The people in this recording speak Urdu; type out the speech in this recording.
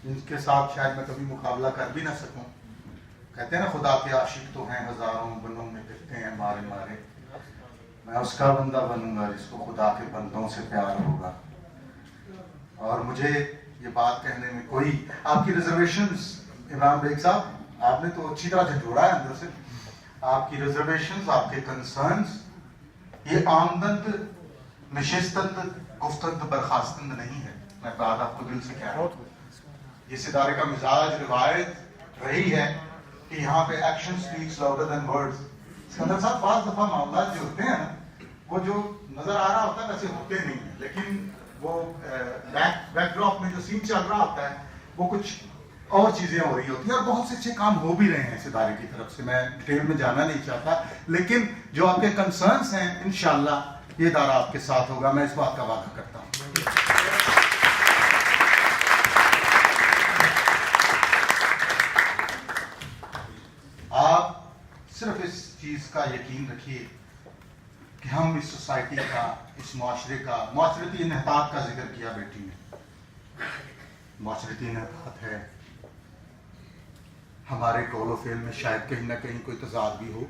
جن کے ساتھ شاید میں کبھی مقابلہ کر بھی نہ سکوں. کہتے ہیں نا خدا کے عاشق تو ہیں ہزاروں بندوں میں پھرتے ہیں مارے مارے. میں اس کا بندہ بنوں گا جس کو خدا کے بندوں سے پیار ہوگا. اور مجھے یہ بات کہنے میں کوئی آپ کی ریزرویشنز عمران بیگ صاحب آپ نے تو اچھی طرح سے جوڑا ہے اندر سے. آپ کی ریزرویشنز آپ کے کنسرنز یہ آمدند نشستند گفتند برخاستند نہیں ہے. میں بات آپ کو دل سے کہہ رہا ہوں. اس ادارے کا مزاج روایت رہی ہے کہ یہاں پہ action speaks louder than words. Iskandar sahab بعض دفعہ معاملات جو ہوتے ہیں نا وہ جو نظر آ رہا ہوتا ہے ویسے ہوتے نہیں ہیں, لیکن وہ بیک ڈراپ میں جو سین چل رہا ہوتا ہے وہ کچھ اور چیزیں ہو رہی ہوتی ہیں اور بہت سے اچھے کام ہو بھی رہے ہیں اس ادارے کی طرف سے. میں ڈیٹیل میں جانا نہیں چاہتا, لیکن جو آپ کے کنسرنس ہیں انشاءاللہ یہ ادارہ آپ کے ساتھ ہوگا, میں اس بات کا وعدہ کرتا ہوں. آپ صرف اس چیز کا یقین رکھیے کہ ہم اس سوسائٹی کا, اس معاشرے کا, معاشرتی انحطاط کا ذکر کیا بیٹی نے. معاشرتی انحطاط ہے, ہمارے قول و فعل میں شاید کہیں نہ کہیں کوئی تضاد بھی ہو,